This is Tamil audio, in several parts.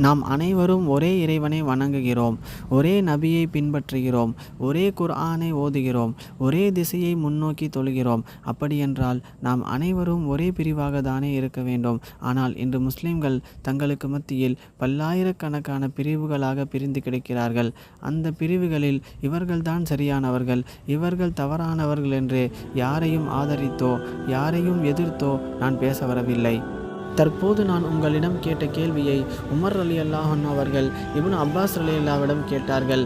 நாம் அனைவரும் ஒரே இறைவனை வணங்குகிறோம், ஒரே நபியை பின்பற்றுகிறோம், ஒரே குர்ஆனை ஓதுகிறோம், ஒரே திசையை முன்னோக்கி தொழுகிறோம். அப்படியென்றால் நாம் அனைவரும் ஒரே பிரிவாக தானே இருக்க வேண்டும். ஆனால் இன்று முஸ்லிம்கள் தங்களுக்கு மத்தியில் பல்லாயிரக்கணக்கான பிரிவுகளாக பிரிந்து கிடக்கிறார்கள். அந்த பிரிவுகளில் இவர்கள்தான் சரியானவர்கள், இவர்கள் தவறானவர்கள் என்று யாரையும் ஆதரித்தோ யாரையும் எதிர்த்தோ நான் பேச வரவில்லை. தற்போது நான் உங்களிடம் கேட்ட கேள்வியை உமர் ரலியல்லாஹு அன்ஹு அவர்கள் இப்னு அப்பாஸ் ரலியல்லாஹ்விடம் கேட்டார்கள்.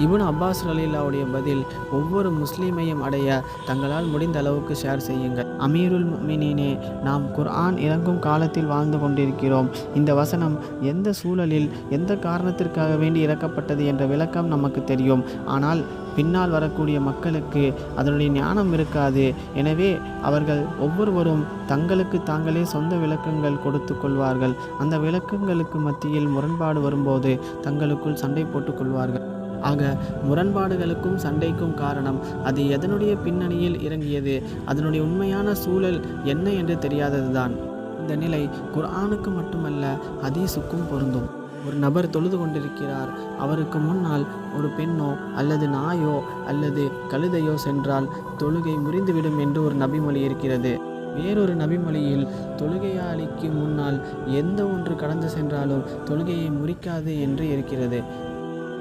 இப்னு அப்பாஸ் ரலியல்லாஹுடைய பதில், ஒவ்வொரு முஸ்லீமையும் அடைய தங்களால் முடிந்த அளவுக்கு ஷேர் செய்யுங்கள். அமீருல் முஃமினீனே, நாம் குர்ஆன் இறங்கும் காலத்தில் வாழ்ந்து கொண்டிருக்கிறோம். இந்த வசனம் எந்த சூழலில் எந்த காரணத்திற்காக வேண்டி இறக்கப்பட்டது என்ற விளக்கம் நமக்கு தெரியும். ஆனால் பின்னால் வரக்கூடிய மக்களுக்கு அதனுடைய ஞானம் இருக்காது. எனவே அவர்கள் ஒவ்வொருவரும் தங்களுக்கு தாங்களே சொந்த விளக்கங்கள் கொடுத்து கொள்வார்கள். அந்த விளக்கங்களுக்கு மத்தியில் முரண்பாடு வரும்போது தங்களுக்குள் சண்டை போட்டுக் கொள்வார்கள். ஆக முரண்பாடுகளுக்கும் சண்டைக்கும் காரணம் அது எதனுடைய பின்னணியில் இறங்கியது, அதனுடைய உண்மையான சூழல் என்ன என்று தெரியாததுதான். இந்த நிலை குர்ஆனுக்கு மட்டுமல்ல, ஹதீஸுக்கும் பொருந்தும். ஒரு நபர் தொழுது கொண்டிருக்கிறார். அவருக்கு முன்னால் ஒரு பெண்ணோ அல்லது நாயோ அல்லது கழுதையோ சென்றால் தொழுகை முறிந்துவிடும் என்று ஒரு நபிமொழி இருக்கிறது. வேறொரு நபிமொழியில் தொழுகையாளிக்கு முன்னால் எந்த ஒன்று கடந்து சென்றாலும் தொழுகையை முறிக்காது என்று இருக்கிறது.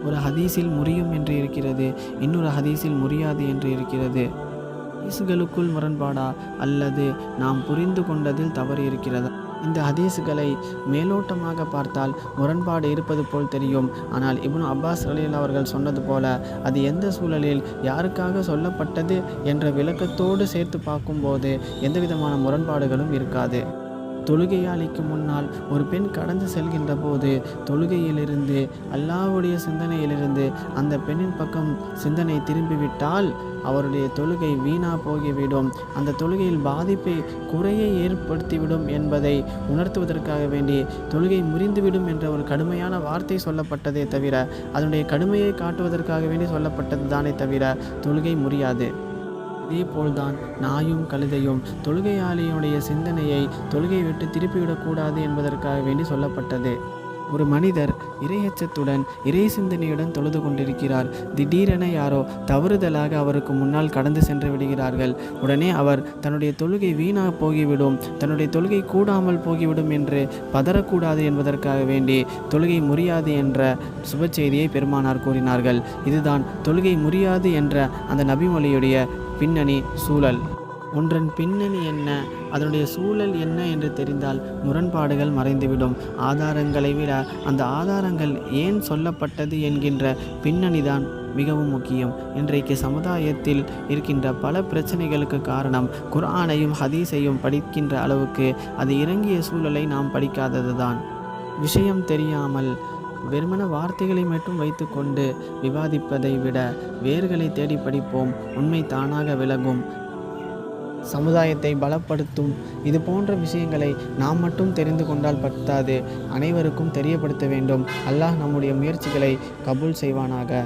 ஒரு ஹதீஸில் முறியும் என்று இருக்கிறது, இன்னொரு ஹதீஸில் முறியாது என்று இருக்கிறது. ஹதீஸுகளுக்குள் முரண்பாடா அல்லது நாம் புரிந்து கொண்டதில் தவறு இருக்கிறதா? இந்த ஹதீஸுகளை மேலோட்டமாக பார்த்தால் முரண்பாடு இருப்பது போல் தெரியும். ஆனால் இப்னு அப்பாஸ் ரலியல்லாஹு அவர்கள் சொன்னது போல அது எந்த சூழலில் யாருக்காக சொல்லப்பட்டது என்ற விளக்கத்தோடு சேர்த்து பார்க்கும்போது எந்தவிதமான முரண்பாடுகளும் இருக்காது. தொழுகையாளிக்கு முன்னால் ஒரு பெண் கடந்து செல்கின்ற போது தொழுகையிலிருந்து அல்லாஹ்வுடைய சிந்தனையிலிருந்து அந்த பெண்ணின் பக்கம் சிந்தனை திரும்பிவிட்டால் அவருடைய தொழுகை வீணா போகிவிடும், அந்த தொழுகையில் பாதிப்பை குறையை ஏற்படுத்திவிடும் என்பதை உணர்த்துவதற்காக வேண்டி தொழுகை முறிந்துவிடும் என்ற ஒரு கடுமையான வார்த்தை சொல்லப்பட்டதே தவிர, அதனுடைய கடுமையை காட்டுவதற்காக வேண்டி சொல்லப்பட்டது தானே தவிர தொழுகை முறியாது. இதேபோல்தான் நாயும் கழுதையும் தொழுகையாளியுடைய சிந்தனையை தொழுகை விட்டு திருப்பிவிடக்கூடாது என்பதற்காக வேண்டி சொல்லப்பட்டது. ஒரு மனிதர் இறையச்சத்துடன் இறை சிந்தனையுடன் தொழுது கொண்டிருக்கிறார். திடீரென யாரோ தவறுதலாக அவருக்கு முன்னால் கடந்து சென்று விடுகிறார்கள். உடனே அவர் தன்னுடைய தொழுகை வீணாக போகிவிடும், தன்னுடைய தொழுகை கூடாமல் போகிவிடும் என்று பதறக்கூடாது என்பதற்காக வேண்டி தொழுகை முறியாது என்ற சுப செய்தியை பெருமானார் கூறினார்கள். இதுதான் தொழுகை முறியாது என்ற அந்த நபிமொழியுடைய பின்னணி சூழல். ஒன்றன் பின்னணி என்ன, அதனுடைய சூழல் என்ன என்று தெரிந்தால் முரண்பாடுகள் மறைந்துவிடும். ஆதாரங்களை விட அந்த ஆதாரங்கள் ஏன் சொல்லப்பட்டது என்கின்ற பின்னணிதான் மிகவும் முக்கியம். இன்றைக்கு சமுதாயத்தில் இருக்கின்ற பல பிரச்சனைகளுக்கு காரணம் குர்ஆனையும் ஹதீஸையும் படிக்கின்ற அளவுக்கு அது இறங்கிய சூழலை நாம் படிக்காததுதான். விஷயம் தெரியாமல் வெறுமன வார்த்தைகளை மட்டும் வைத்துக்கொண்டு விவாதிப்பதை விட வேர்களை தேடி படிப்போம், உண்மை தானாக விலகும். சமுதாயத்தை பலப்படுத்தும் இது போன்ற விஷயங்களை நாம் மட்டும் தெரிந்து கொண்டால் பத்தாது, அனைவருக்கும் தெரியப்படுத்த வேண்டும். அல்லாஹ் நம்முடைய முயற்சிகளை கபூல் செய்வானாக.